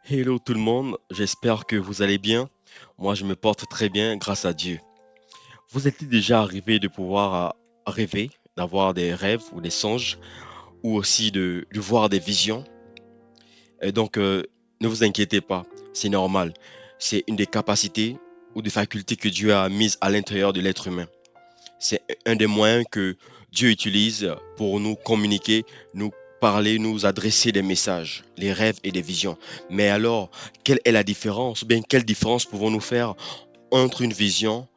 Hello tout le monde, j'espère que vous allez bien. Moi, je me porte très bien grâce à Dieu. Vous êtes-il déjà arrivé de pouvoir rêver, d'avoir des rêves ou des songes, ou aussi de voir des visions? Et donc, ne vous inquiétez pas, c'est normal. C'est une des capacités ou des facultés que Dieu a mises à l'intérieur de l'être humain. C'est un des moyens que Dieu utilise pour nous communiquer, nous parler, nous adresser des messages, les rêves et des visions. Mais alors, quelle est la différence? Ou bien quelle différence pouvons-nous faire entre une vision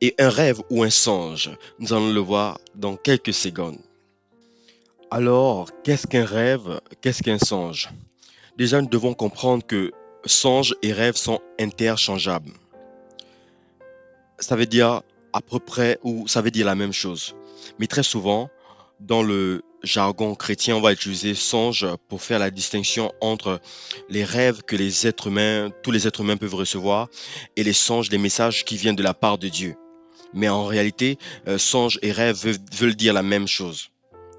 et un rêve ou un songe? Nous allons le voir dans quelques secondes. Alors, qu'est-ce qu'un rêve? Qu'est-ce qu'un songe? Déjà, nous devons comprendre que songe et rêve sont interchangeables. Ça veut dire à peu près, ou ça veut dire la même chose. Mais très souvent, dans le jargon chrétien, on va utiliser songe pour faire la distinction entre les rêves que les êtres humains, tous les êtres humains peuvent recevoir, et les songes, les messages qui viennent de la part de Dieu. Mais en réalité, songe et rêve veulent dire la même chose.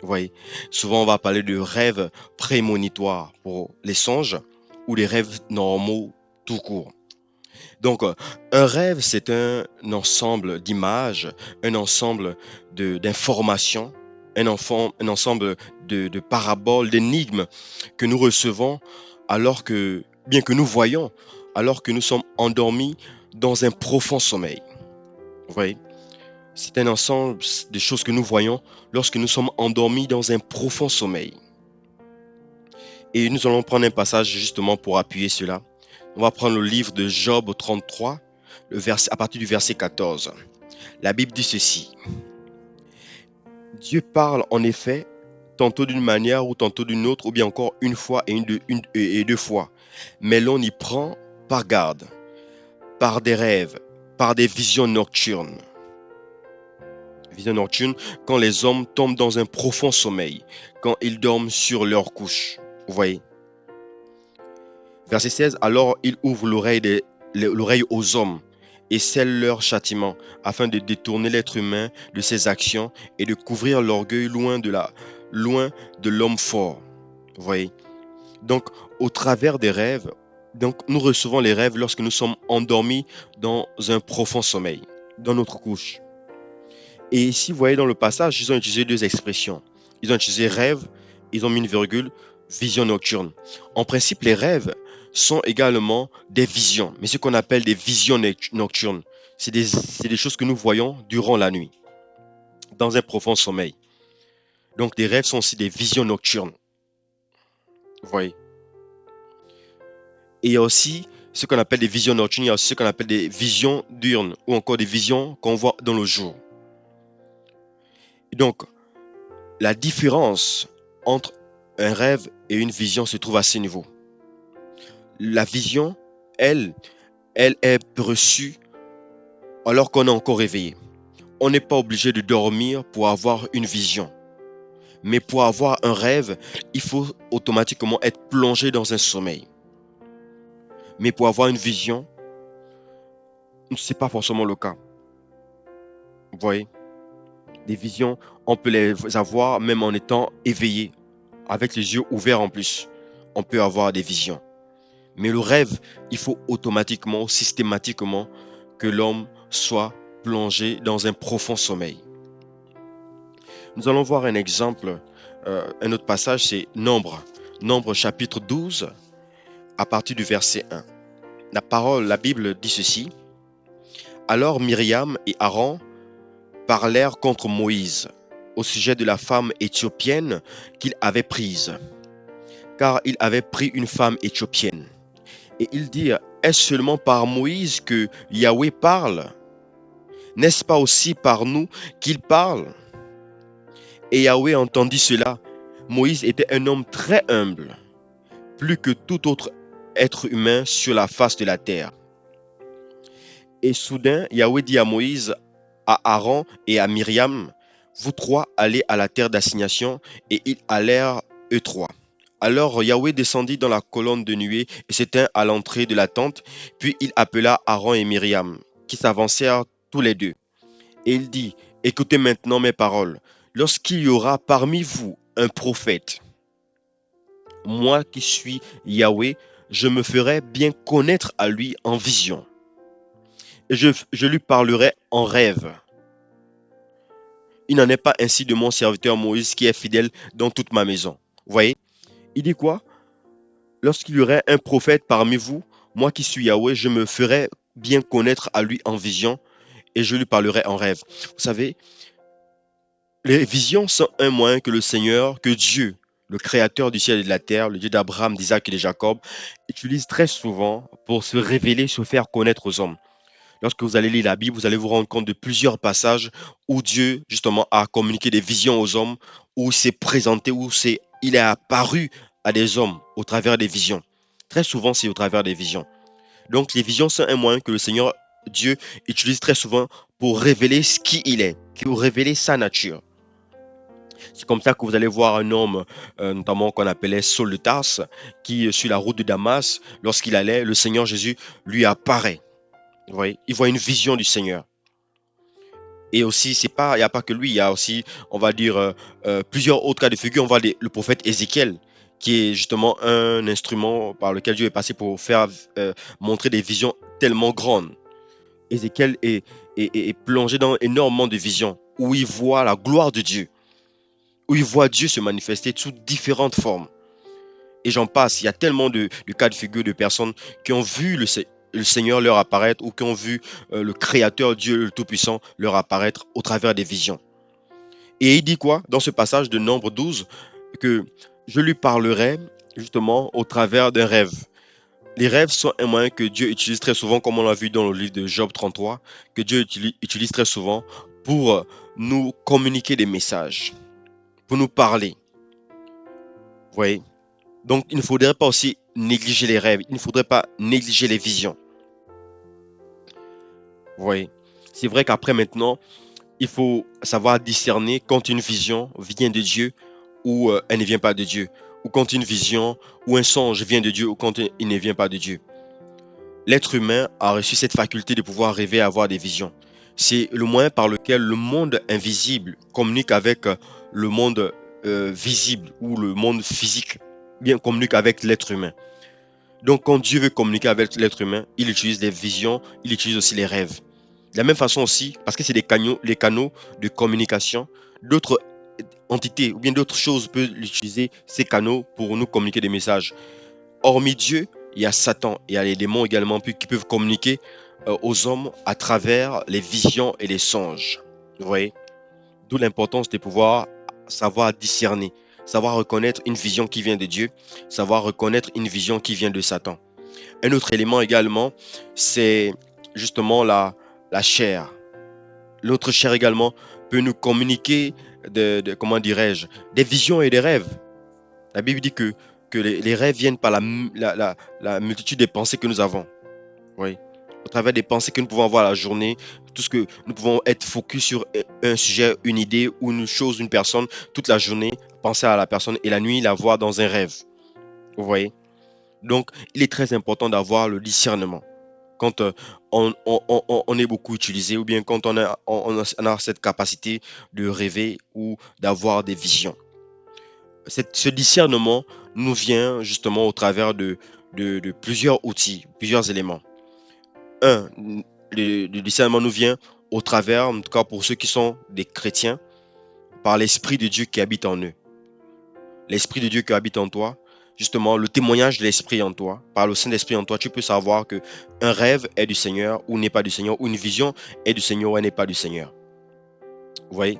Vous voyez, souvent on va parler de rêves prémonitoires pour les songes ou les rêves normaux tout court. Donc, un rêve, c'est un ensemble d'images, un ensemble d'informations, un ensemble de paraboles, d'énigmes que nous recevons alors que, bien que nous voyons, alors que nous sommes endormis dans un profond sommeil. Vous voyez, c'est un ensemble de choses que nous voyons lorsque nous sommes endormis dans un profond sommeil. Et nous allons prendre un passage justement pour appuyer cela. On va prendre le livre de Job 33, à partir du verset 14. La Bible dit ceci. Dieu parle en effet tantôt d'une manière ou tantôt d'une autre, ou bien encore une fois et deux fois. Mais l'on y prend par garde, par des rêves, par des visions nocturnes. Visions nocturnes, quand les hommes tombent dans un profond sommeil, quand ils dorment sur leur couche. Vous voyez. Verset 16, alors il ouvre l'oreille aux hommes et scelle leur châtiment, afin de détourner l'être humain de ses actions et de couvrir l'orgueil loin de l'homme fort. Vous voyez? Donc, au travers des rêves, donc, nous recevons les rêves lorsque nous sommes endormis dans un profond sommeil, dans notre couche. Et ici, vous voyez dans le passage, ils ont utilisé deux expressions. Ils ont utilisé rêve, ils ont mis une virgule, vision nocturne. En principe, les rêves sont également des visions, mais ce qu'on appelle des visions nocturnes. C'est des choses que nous voyons durant la nuit, dans un profond sommeil. Donc, les rêves sont aussi des visions nocturnes. Vous voyez. Et il y a aussi ce qu'on appelle des visions nocturnes, il y a aussi ce qu'on appelle des visions diurnes, ou encore des visions qu'on voit dans le jour. Et donc, la différence entre un rêve et une vision se trouve à ce niveau. La vision, elle, elle est reçue alors qu'on est encore réveillé. On n'est pas obligé de dormir pour avoir une vision. Mais pour avoir un rêve, il faut automatiquement être plongé dans un sommeil. Mais pour avoir une vision, ce n'est pas forcément le cas. Vous voyez, des visions, on peut les avoir même en étant éveillé, avec les yeux ouverts en plus. On peut avoir des visions. Mais le rêve, il faut automatiquement, systématiquement, que l'homme soit plongé dans un profond sommeil. Nous allons voir un exemple, un autre passage, c'est Nombre. Nombre chapitre 12, à partir du verset 1. La Bible dit ceci. Alors Myriam et Aaron parlèrent contre Moïse au sujet de la femme éthiopienne qu'il avait prise, car il avait pris une femme éthiopienne. Et ils dirent, est-ce seulement par Moïse que Yahweh parle? N'est-ce pas aussi par nous qu'il parle? Et Yahweh entendit cela. Moïse était un homme très humble, plus que tout autre être humain sur la face de la terre. Et soudain, Yahweh dit à Moïse, à Aaron et à Myriam, vous trois allez à la terre d'assignation, et ils allèrent eux trois. Alors Yahweh descendit dans la colonne de nuée et s'éteint à l'entrée de la tente, puis il appela Aaron et Myriam, qui s'avancèrent tous les deux. Et il dit, écoutez maintenant mes paroles. Lorsqu'il y aura parmi vous un prophète, moi qui suis Yahweh, je me ferai bien connaître à lui en vision, et je lui parlerai en rêve. Il n'en est pas ainsi de mon serviteur Moïse qui est fidèle dans toute ma maison. Vous voyez, il dit quoi? Lorsqu'il y aurait un prophète parmi vous, moi qui suis Yahweh, je me ferai bien connaître à lui en vision et je lui parlerai en rêve. Vous savez, les visions sont un moyen que le Seigneur, que Dieu, le créateur du ciel et de la terre, le Dieu d'Abraham, d'Isaac et de Jacob, utilise très souvent pour se révéler, se faire connaître aux hommes. Lorsque vous allez lire la Bible, vous allez vous rendre compte de plusieurs passages où Dieu, justement, a communiqué des visions aux hommes, où il s'est présenté, il est apparu à des hommes au travers des visions. Très souvent, c'est au travers des visions. Donc, les visions sont un moyen que le Seigneur Dieu utilise très souvent pour révéler ce qui il est, pour révéler sa nature. C'est comme ça que vous allez voir un homme, notamment qu'on appelait Saul de Tarse, qui, sur la route de Damas, lorsqu'il allait, le Seigneur Jésus lui apparaît. Vous voyez, il voit une vision du Seigneur. Et aussi, il n'y a pas que lui, il y a aussi, on va dire, plusieurs autres cas de figure. On voit le prophète Ézéchiel, qui est justement un instrument par lequel Dieu est passé pour faire montrer des visions tellement grandes. Ézéchiel est plongé dans énormément de visions, où il voit la gloire de Dieu, où il voit Dieu se manifester sous différentes formes. Et j'en passe, il y a tellement de cas de figure de personnes qui ont vu le Seigneur leur apparaître ou qui ont vu le Créateur, Dieu le Tout-Puissant, leur apparaître au travers des visions. Et il dit quoi dans ce passage de Nombre 12? Que je lui parlerai justement au travers d'un rêve. Les rêves sont un moyen que Dieu utilise très souvent, comme on l'a vu dans le livre de Job 33, que Dieu utilise très souvent pour nous communiquer des messages, pour nous parler. Vous voyez? Donc, il ne faudrait pas aussi négliger les rêves, il ne faudrait pas négliger les visions. Vous voyez? C'est vrai qu'après maintenant, il faut savoir discerner quand une vision vient de Dieu ou elle ne vient pas de Dieu, ou quand une vision ou un songe vient de Dieu ou quand il ne vient pas de Dieu. L'être humain a reçu cette faculté de pouvoir rêver et avoir des visions. C'est le moyen par lequel le monde invisible communique avec le monde visible ou le monde physique, bien communique avec l'être humain. Donc quand Dieu veut communiquer avec l'être humain, il utilise les visions, il utilise aussi les rêves. De la même façon aussi, parce que c'est les canaux de communication, d'autres entités ou bien d'autres choses peuvent utiliser ces canaux pour nous communiquer des messages. Hormis Dieu, il y a Satan, il y a les démons également qui peuvent communiquer aux hommes à travers les visions et les songes. Vous voyez? D'où l'importance de pouvoir savoir discerner, savoir reconnaître une vision qui vient de Dieu, savoir reconnaître une vision qui vient de Satan. Un autre élément également, c'est justement la chair. L'autre chair également peut nous communiquer comment dirais-je, des visions et des rêves. La Bible dit que les rêves viennent par la multitude des pensées que nous avons. Oui. Au travers des pensées que nous pouvons avoir la journée, tout ce que nous pouvons être focus sur un sujet, une idée ou une chose, une personne, toute la journée, penser à la personne et la nuit la voir dans un rêve. Vous voyez? Donc, il est très important d'avoir le discernement. Quand on est beaucoup utilisé ou bien quand on a cette capacité de rêver ou d'avoir des visions. Ce discernement nous vient justement au travers de plusieurs outils, plusieurs éléments. Un, le discernement nous vient au travers, en tout cas pour ceux qui sont des chrétiens, par l'Esprit de Dieu qui habite en eux. L'Esprit de Dieu qui habite en toi, justement le témoignage de l'Esprit en toi, par le Saint-Esprit en toi, tu peux savoir que un rêve est du Seigneur ou n'est pas du Seigneur, ou une vision est du Seigneur ou elle n'est pas du Seigneur. Vous voyez?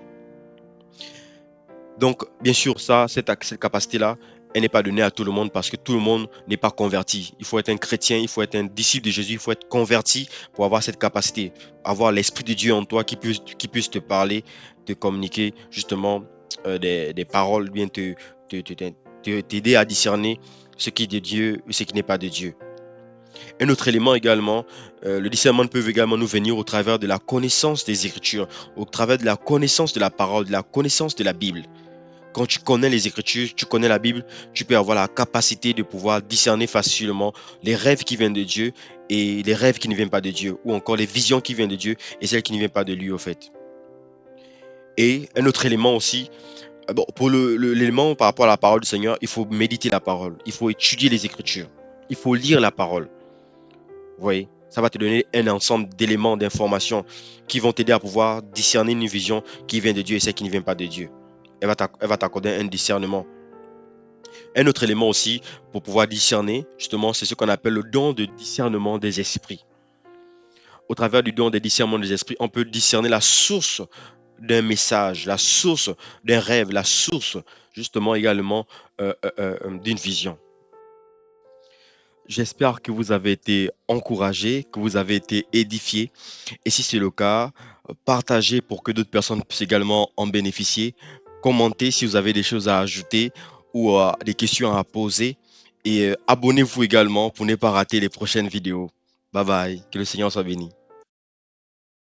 Donc, bien sûr, cette capacité-là, elle n'est pas donnée à tout le monde parce que tout le monde n'est pas converti. Il faut être un chrétien, il faut être un disciple de Jésus, il faut être converti pour avoir cette capacité, avoir l'Esprit de Dieu en toi qui puisse te parler, te communiquer justement des paroles, bien t'aider à discerner ce qui est de Dieu et ce qui n'est pas de Dieu. Un autre élément également, le discernement peut également nous venir au travers de la connaissance des Écritures, au travers de la connaissance de la parole, de la connaissance de la Bible. Quand tu connais les Écritures, tu connais la Bible, tu peux avoir la capacité de pouvoir discerner facilement les rêves qui viennent de Dieu et les rêves qui ne viennent pas de Dieu, ou encore les visions qui viennent de Dieu et celles qui ne viennent pas de lui au fait. Et un autre élément aussi, bon, pour l'élément par rapport à la parole du Seigneur, il faut méditer la parole, il faut étudier les Écritures. Il faut lire la parole. Vous voyez, ça va te donner un ensemble d'éléments, d'informations qui vont t'aider à pouvoir discerner une vision qui vient de Dieu et celle qui ne vient pas de Dieu. Elle va t'accorder un discernement. Un autre élément aussi pour pouvoir discerner, justement, c'est ce qu'on appelle le don de discernement des esprits. Au travers du don de discernement des esprits, on peut discerner la source d'un message, la source d'un rêve, la source justement également d'une vision. J'espère que vous avez été encouragés, que vous avez été édifiés. Et si c'est le cas, partagez pour que d'autres personnes puissent également en bénéficier. Commentez si vous avez des choses à ajouter ou des questions à poser. Et abonnez-vous également pour ne pas rater les prochaines vidéos. Bye bye. Que le Seigneur soit béni.